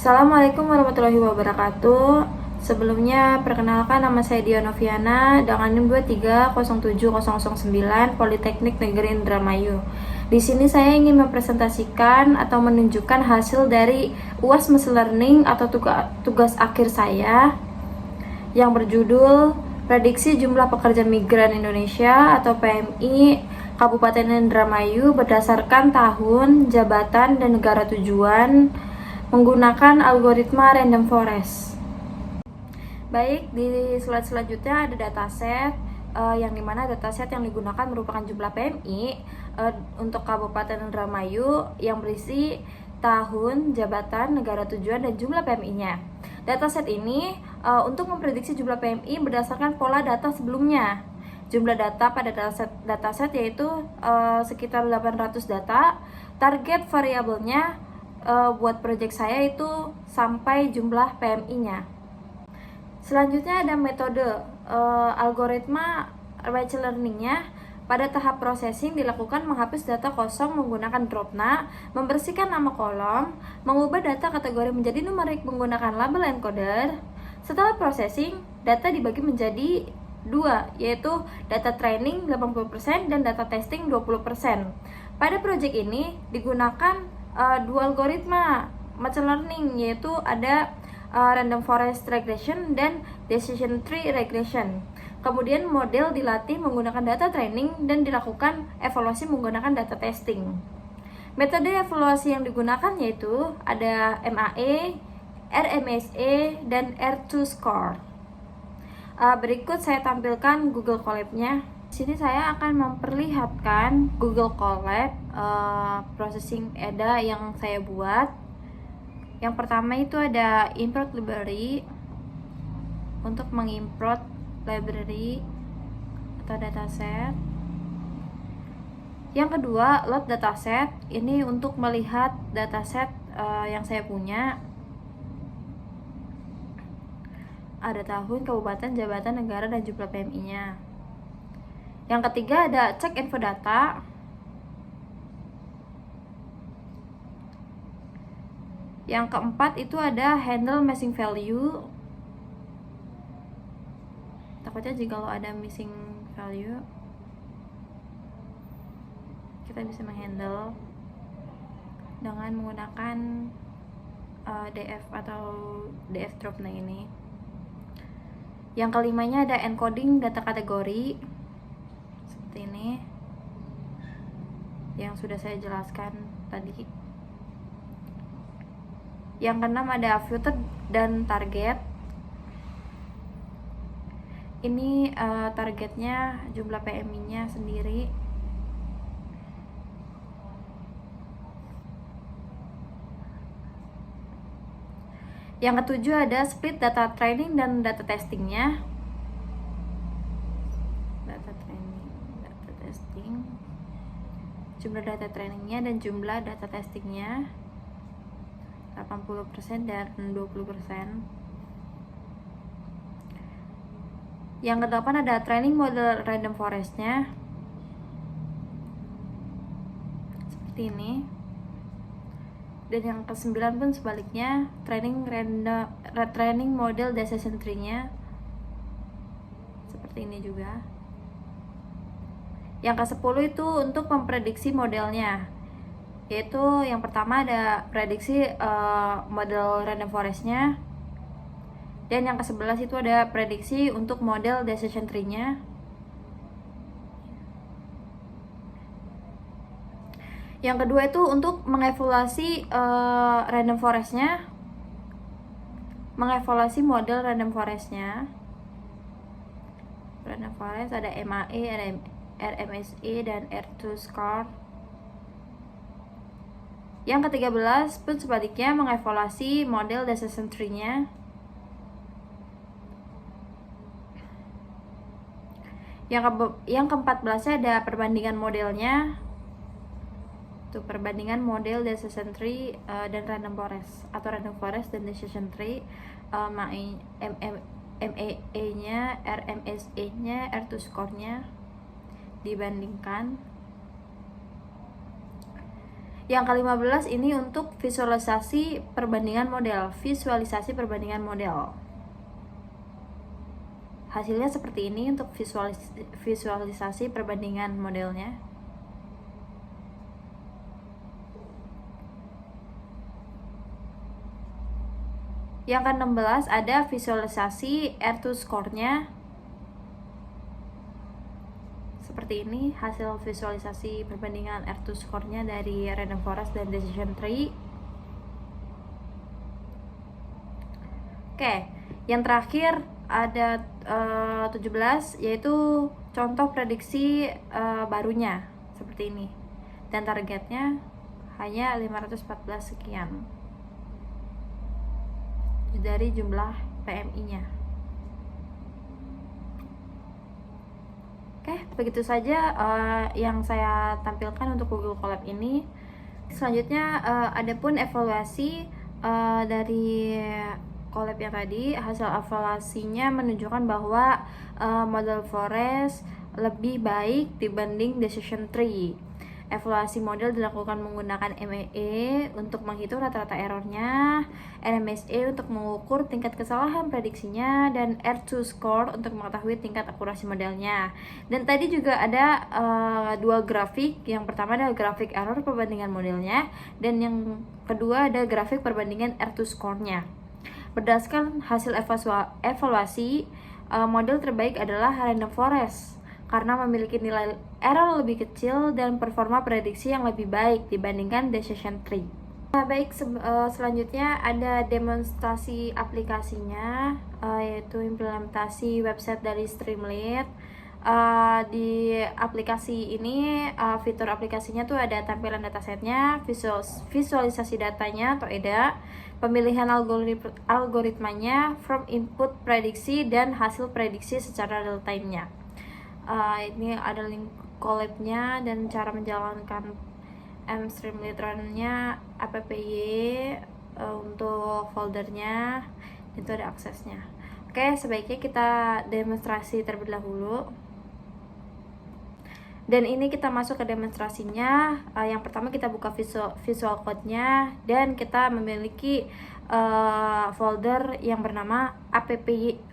Assalamualaikum warahmatullahi wabarakatuh. Sebelumnya, perkenalkan nama saya Dia Noviana dengan NIM 2307009 Politeknik Negeri Indramayu. Di sini saya ingin mempresentasikan atau menunjukkan hasil dari UAS Machine Learning atau tugas akhir saya yang berjudul Prediksi Jumlah Pekerja Migran Indonesia atau PMI Kabupaten Indramayu berdasarkan tahun, jabatan, dan negara tujuan menggunakan algoritma random forest. Baik, di slide selanjutnya ada dataset yang dimana dataset yang digunakan merupakan jumlah PMI untuk Kabupaten Indramayu yang berisi tahun, jabatan, negara tujuan, dan jumlah PMI-nya. Dataset ini untuk memprediksi jumlah PMI berdasarkan pola data sebelumnya. Jumlah data pada dataset yaitu sekitar 800 data. Target variabelnya buat project saya itu sampai jumlah PMI-nya. Selanjutnya ada metode algoritma machine learning-nya. Pada tahap processing dilakukan menghapus data kosong menggunakan dropna, membersihkan nama kolom, mengubah data kategori menjadi numerik menggunakan label encoder. Setelah processing, data dibagi menjadi dua, yaitu data training 80% dan data testing 20%. Pada project ini digunakan dua algoritma machine learning, yaitu ada random forest regression dan decision tree regression. Kemudian model dilatih menggunakan data training dan dilakukan evaluasi menggunakan data testing. Metode evaluasi yang digunakan yaitu ada MAE, RMSE, dan R2 score. Berikut saya tampilkan Google Colab-nya. Di sini saya akan memperlihatkan Google Colab processing EDA yang saya buat. Yang pertama itu ada import library untuk mengimport library atau dataset. Yang kedua, load dataset. Ini untuk melihat dataset yang saya punya. Ada tahun, kabupaten, jabatan, negara, dan jumlah PMI-nya. Yang ketiga ada cek info data. Yang keempat itu ada handle missing value. Takutnya jika kalau ada missing value, kita bisa menghandle dengan menggunakan DF atau DF drop. Nah ini. Yang kelimanya ada encoding data kategori seperti ini, yang sudah saya jelaskan tadi. Yang keenam ada filter dan target. Ini targetnya jumlah PMI-nya sendiri. Yang ketujuh ada split data training dan data testingnya. Data training, data testing, jumlah data trainingnya dan jumlah data testingnya 80% dan 20%. Yang kedelapan ada training model random forest-nya seperti ini. Dan yang ke-9 pun sebaliknya, training model decision tree-nya seperti ini juga. Yang ke-10 itu untuk memprediksi modelnya, yaitu yang pertama ada prediksi model random forest-nya, dan yang ke-11 itu ada prediksi untuk model decision tree-nya. Yang kedua itu untuk mengevaluasi random forest-nya, mengevaluasi model random forest-nya. Random forest ada MAE, RMSE, dan R2 score. Yang ke-13 pun sebaliknya mengevaluasi model decision tree-nya. Yang ke-14 ada perbandingan modelnya. Itu perbandingan model decision tree dan random forest atau random forest dan decision tree, MAE-nya, RMSE-nya, R2 score-nya dibandingkan. Yang ke-15 ini untuk visualisasi perbandingan model. Hasilnya seperti ini untuk visualisasi perbandingan modelnya. Yang ke-16 ada visualisasi R2 score-nya. Seperti ini hasil visualisasi perbandingan R2 score-nya dari Random Forest dan Decision Tree. Oke, yang terakhir ada 17, yaitu contoh prediksi barunya seperti ini, dan targetnya hanya 514 sekian dari jumlah PMI-nya. Oke, begitu saja yang saya tampilkan untuk Google Colab ini. Selanjutnya ada pun evaluasi dari Colab yang tadi. Hasil evaluasinya menunjukkan bahwa model Forest lebih baik dibanding Decision Tree. Evaluasi model dilakukan menggunakan MEE untuk menghitung rata-rata errornya, NMSE untuk mengukur tingkat kesalahan prediksinya, dan R2 score untuk mengetahui tingkat akurasi modelnya. Dan tadi juga ada dua grafik. Yang pertama adalah grafik error perbandingan modelnya, dan yang kedua ada grafik perbandingan R2 score-nya. Berdasarkan hasil evaluasi, model terbaik adalah Random Forest karena memiliki nilai error lebih kecil dan performa prediksi yang lebih baik dibandingkan Decision Tree. Nah, baik, selanjutnya ada demonstrasi aplikasinya, yaitu implementasi website dari Streamlit. Di aplikasi ini, fitur aplikasinya tuh ada tampilan datasetnya, visualisasi datanya atau EDA, pemilihan algoritmanya, from input prediksi, dan hasil prediksi secara real time-nya. Ini ada link Colab-nya dan cara menjalankan Streamlit Run-nya, appy untuk foldernya, itu ada aksesnya. Oke, sebaiknya kita demonstrasi terlebih dahulu. Dan ini kita masuk ke demonstrasinya. Yang pertama kita buka visual code-nya, dan kita memiliki folder yang bernama appy.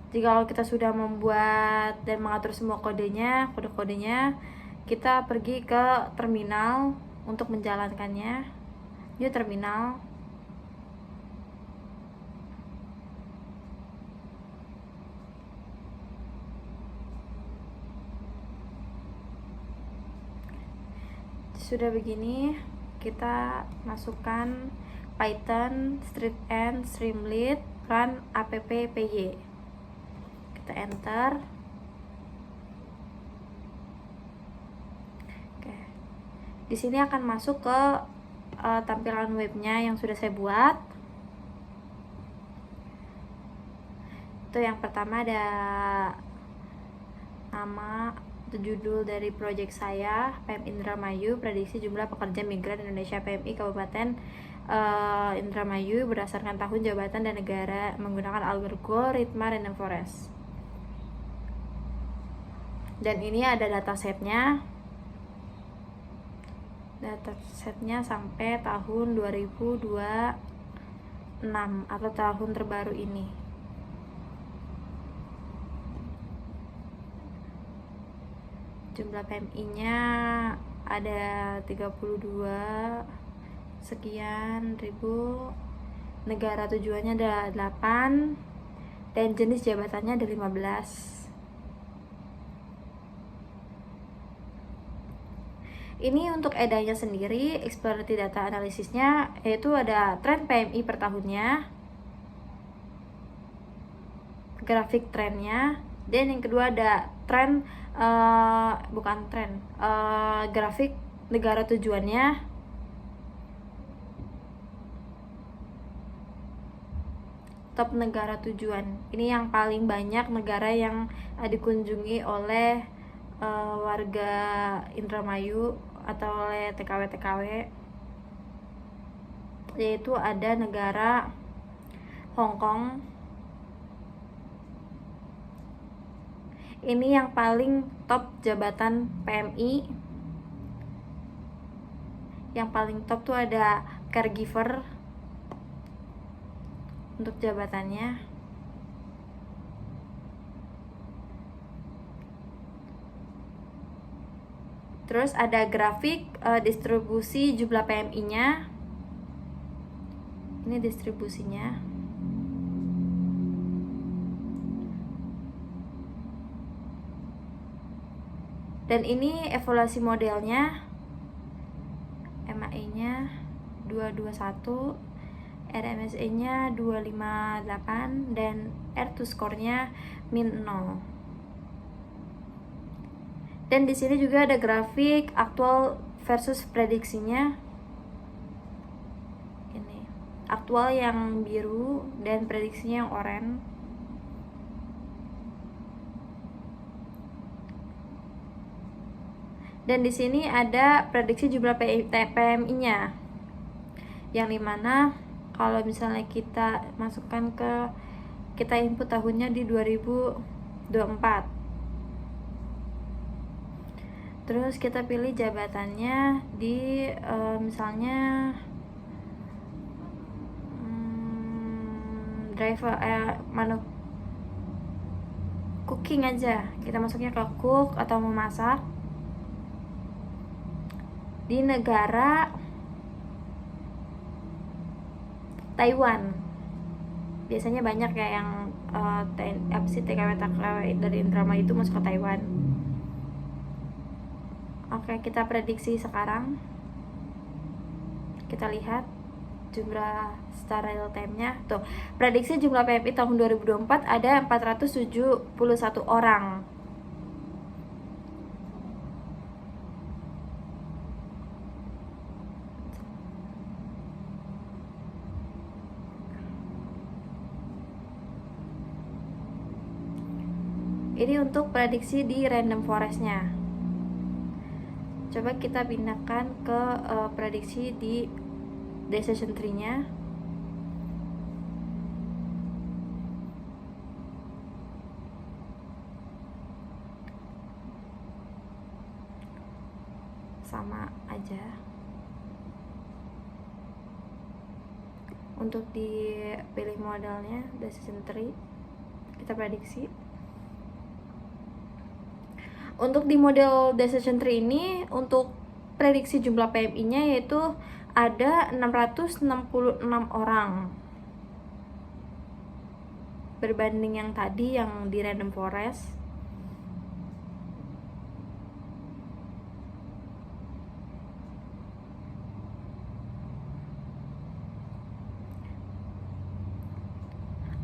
Jika kita sudah membuat dan mengatur semua kode-kodenya, kita pergi ke terminal untuk menjalankannya. New terminal. Sudah begini, kita masukkan Python Streamlit run appy. Kita enter. Oke. Di sini akan masuk ke tampilan webnya yang sudah saya buat. Itu yang pertama ada nama atau judul dari project saya, PM Indramayu, prediksi jumlah pekerja migran Indonesia PMI Kabupaten Indramayu berdasarkan tahun, jabatan, dan negara menggunakan algoritma Random Forest. Dan ini ada datasetnya. Datasetnya sampai tahun 2026 atau tahun terbaru ini. Jumlah PMI-nya ada 32 sekian ribu. Negara tujuannya ada 8, dan jenis jabatannya ada 15. Ini untuk EDA-nya sendiri, exploratory data analisisnya, yaitu ada tren PMI per tahunnya, grafik trennya, dan yang kedua ada tren, grafik negara tujuannya, top negara tujuan. Ini yang paling banyak negara yang dikunjungi oleh warga Indramayu atau oleh TKW, yaitu ada negara Hong Kong, Ini yang paling top jabatan PMI. Yang paling top tuh ada caregiver untuk jabatannya. Terus ada grafik distribusi jumlah PMI-nya. Ini distribusinya. Dan ini evaluasi modelnya. MAE-nya 221, RMSE-nya 258, dan R2 score-nya -0. Dan di sini juga ada grafik aktual versus prediksinya. Ini aktual yang biru dan prediksinya yang oranye. Dan di sini ada prediksi jumlah PMI-nya, yang dimana kalau misalnya kita masukkan kita input tahunnya di 2024. Terus kita pilih jabatannya di misalnya driver cooking aja. Kita masuknya ke cook atau memasak. Di negara Taiwan. Biasanya banyak ya yang TKW dari Indramayu itu masuk ke Taiwan. Oke, kita prediksi sekarang. Kita lihat jumlah secara real time-nya. Tuh, prediksi jumlah PMI tahun 2024 ada 471 orang. Ini untuk prediksi di random forest-nya. Coba kita pindahkan ke prediksi di decision tree-nya. Sama aja. Untuk dipilih modelnya decision tree, kita prediksi. Untuk di model decision tree ini, untuk prediksi jumlah PMI-nya yaitu ada 666 orang. Berbanding yang tadi yang di random forest.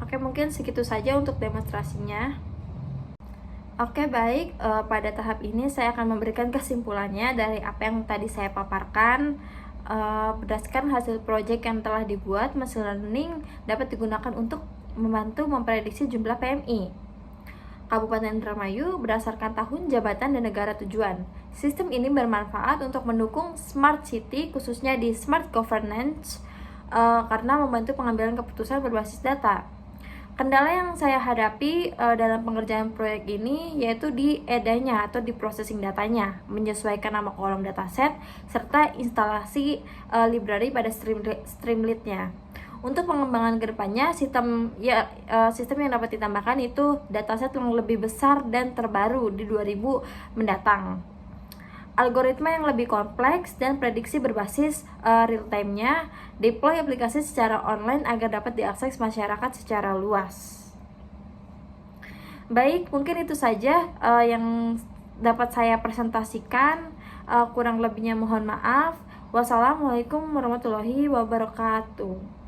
Oke, mungkin segitu saja untuk demonstrasinya. Oke, baik, pada tahap ini saya akan memberikan kesimpulannya dari apa yang tadi saya paparkan. Berdasarkan hasil proyek yang telah dibuat, machine learning dapat digunakan untuk membantu memprediksi jumlah PMI Kabupaten Indramayu berdasarkan tahun, jabatan, dan negara tujuan. Sistem ini bermanfaat untuk mendukung smart city, khususnya di smart governance, karena membantu pengambilan keputusan berbasis data. Kendala yang saya hadapi dalam pengerjaan proyek ini yaitu di EDA-nya atau di processing datanya, menyesuaikan nama kolom dataset serta instalasi library pada Streamlit-nya. Untuk pengembangan kedepannya, sistem yang dapat ditambahkan itu dataset yang lebih besar dan terbaru di 2000 mendatang. Algoritma yang lebih kompleks dan prediksi berbasis real time-nya, deploy aplikasi secara online agar dapat diakses masyarakat secara luas. Baik, mungkin itu saja yang dapat saya presentasikan. Kurang lebihnya mohon maaf. Wassalamualaikum warahmatullahi wabarakatuh.